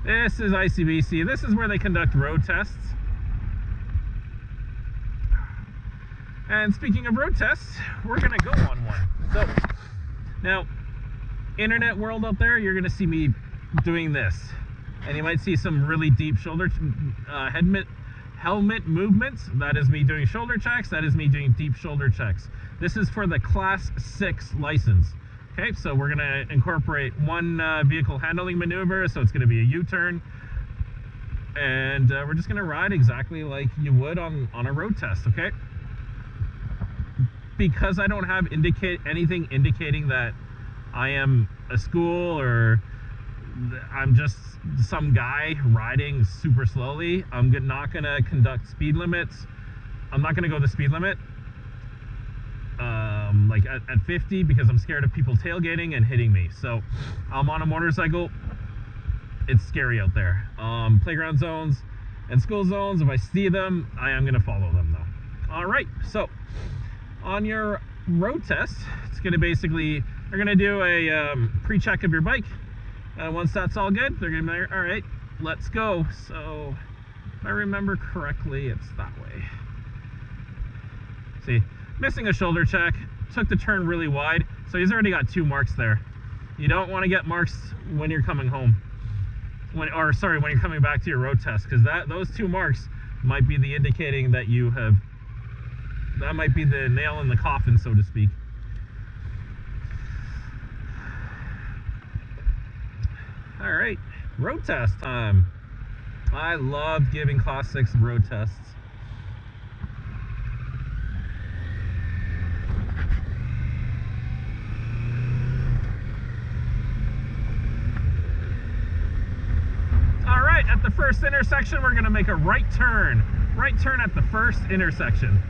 This is ICBC. This is where they conduct road tests. And speaking of road tests, we're gonna go on one. So now, internet world out there, you're gonna see me doing this, and you might see some really deep shoulder helmet movements. That is me doing shoulder checks. That is me doing deep shoulder checks. This is for the Class 6 license. Okay, so we're gonna incorporate one vehicle handling maneuver, so it's gonna be a U-turn, and we're just gonna ride exactly like you would on a road test. Okay, because I don't have anything indicating that I am a school or I'm just some guy riding super slowly, I'm not gonna conduct speed limits. I'm not gonna go the speed limit like at 50, because I'm scared of people tailgating and hitting me. So I'm on a motorcycle. It's scary out there. Playground zones and school zones, if I see them, I am gonna follow them though. All right, so on your road test, it's gonna basically, they're gonna do a pre-check of your bike, and once that's all good, they're gonna be like, all right, let's go. So if I remember correctly, it's that way. See, missing a shoulder check, took the turn really wide, so he's already got 2 marks there. You don't want to get marks when you're coming home, when you're coming back to your road test, because those 2 marks might be the indicating that you have, that might be the nail in the coffin, so to speak. All right, road test time. I love giving Class 6 road tests. All right, at the first intersection, we're gonna make a right turn. Right turn at the first intersection.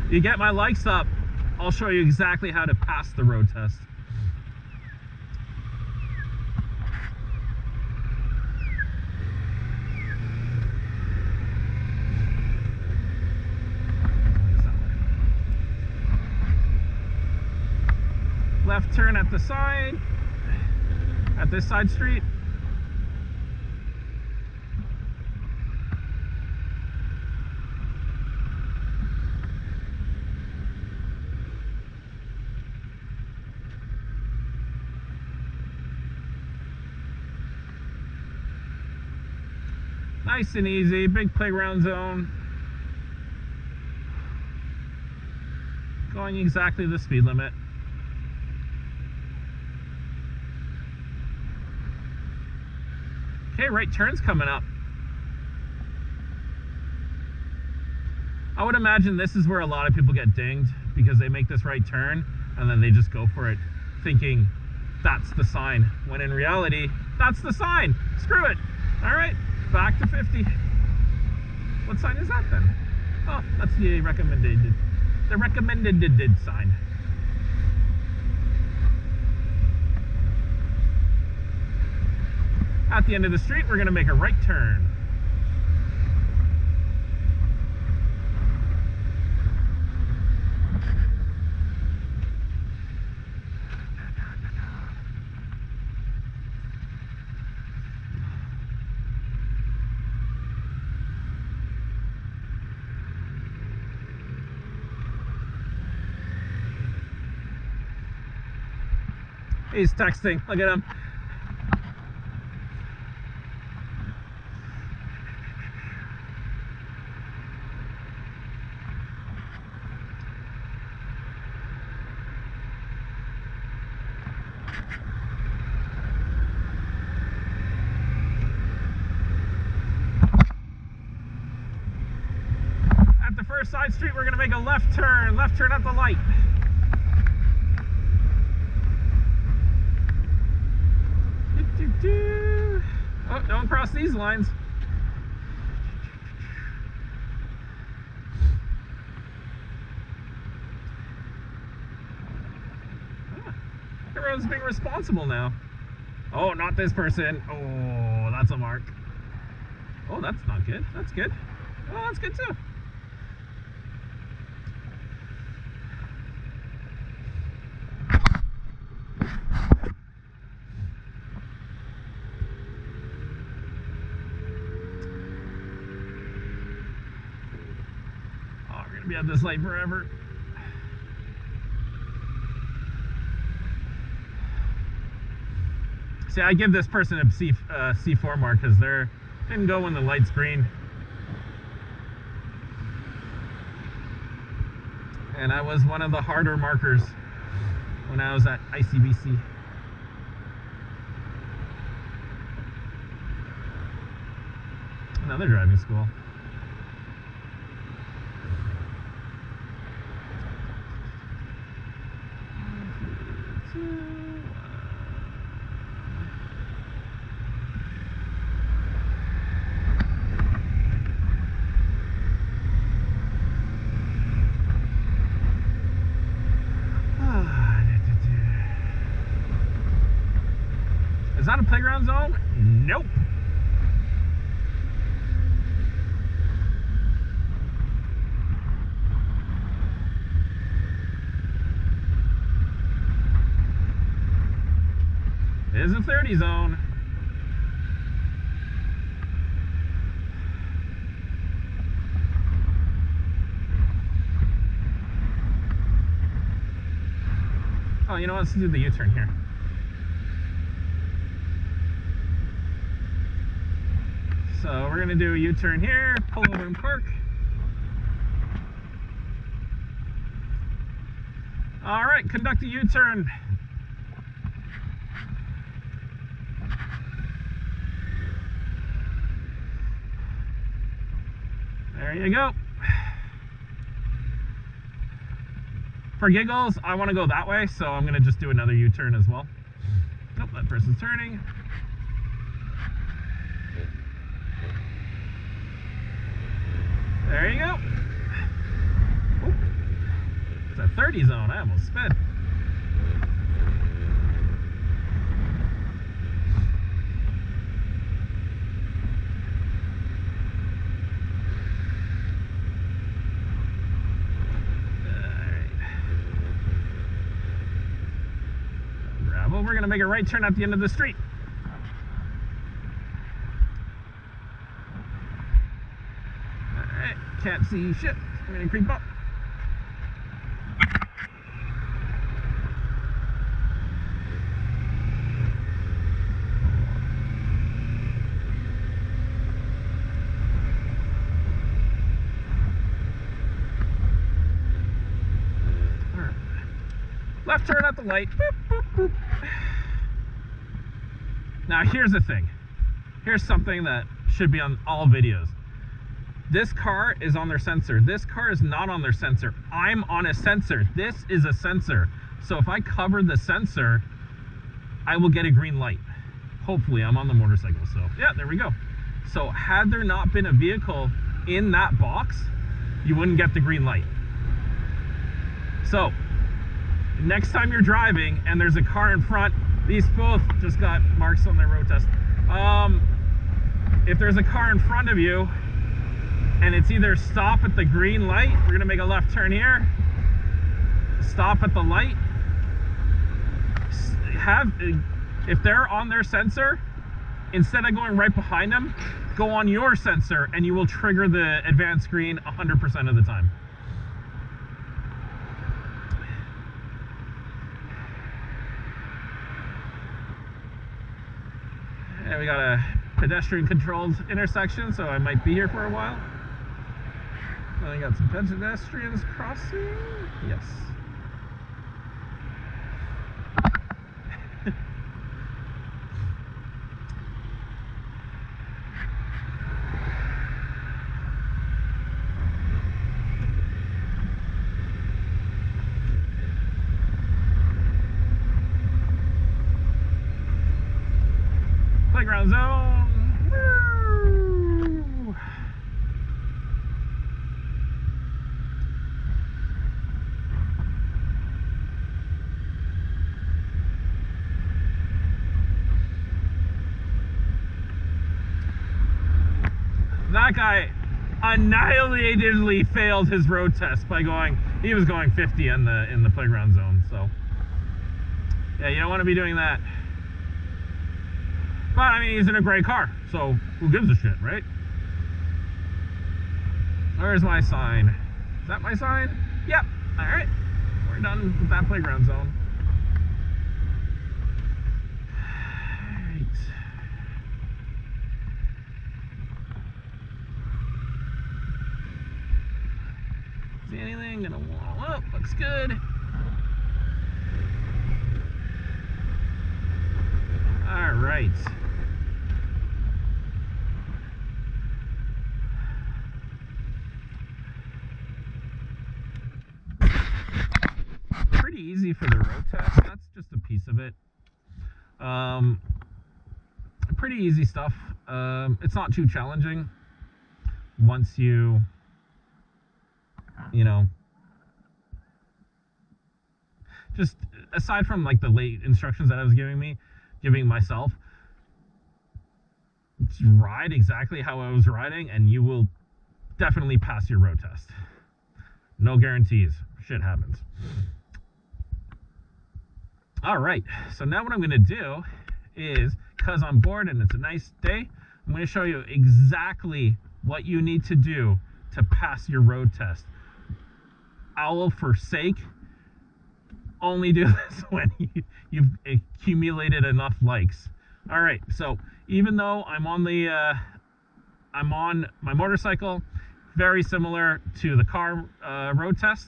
You get my likes up, I'll show you exactly how to pass the road test. Left turn at the side, at this side street. Nice and easy, big playground zone. Going exactly the speed limit. Okay, right turn's coming up. I would imagine this is where a lot of people get dinged, because they make this right turn and then they just go for it thinking that's the sign, when in reality, that's the sign. Screw it. All right, back to 50. What sign is that then? Oh, that's the recommended sign. At the end of the street, we're gonna make a right turn. He's texting, look at him. At the first side street, we're gonna make a left turn at the light. Oh, don't cross these lines. Everyone's being responsible now. Oh, not this person. Oh, that's a mark. Oh, that's not good. That's good. Oh, that's good too. gonna be at this light forever. See, I give this person a C4 mark because they didn't go when the light's green. And I was one of the harder markers when I was at ICBC. Another driving school. Is that a playground zone? Nope. It is a 30 zone. Oh, you know what? Let's do the U-turn here. So we're gonna do a U-turn here, pull over and park. All right, conduct a U-turn. There you go. For giggles, I want to go that way, so I'm gonna just do another U-turn as well. Nope, that person's turning. There you go. Oop. It's a 30 zone. I almost sped. Bravo. We're going to make a right turn at the end of the street. Can't see shit. I'm gonna creep up. All right. Left turn at the light. Boop, boop, boop. Now here's the thing. Here's something that should be on all videos. This car is on their sensor. This car is not on their sensor. I'm on a sensor. This is a sensor. So if I cover the sensor, I will get a green light. Hopefully, I'm on the motorcycle. So yeah, there we go. So had there not been a vehicle in that box, you wouldn't get the green light. So next time you're driving and there's a car in front, these both just got marks on their road test. If there's a car in front of you, and it's either stop at the green light, we're gonna make a left turn here, stop at the light, if they're on their sensor, instead of going right behind them, go on your sensor and you will trigger the advanced screen 100% of the time. And we got a pedestrian controlled intersection, so I might be here for a while. I got some pedestrians crossing. Yes. Playground zone. Woo! That guy annihilatedly failed his road test by he was going 50 in the playground zone. So yeah, you don't want to be doing that. But I mean, he's in a gray car, so who gives a shit, right? Where's my sign? Is that my sign? Yep. All right. We're done with that playground zone. All right. See anything? Gonna wall up. Looks good. All right. Pretty easy for the road test. That's just a piece of it. Pretty easy stuff. It's not too challenging once you know, just aside from like the late instructions that I was giving myself, just ride exactly how I was riding and you will definitely pass your road test. No guarantees. Shit happens. All right, so now what I'm gonna do is, because I'm bored and it's a nice day, I'm gonna show you exactly what you need to do to pass your road test. I will forsake only do this when you've accumulated enough likes. All right, so even though I'm on my motorcycle, very similar to the car road test.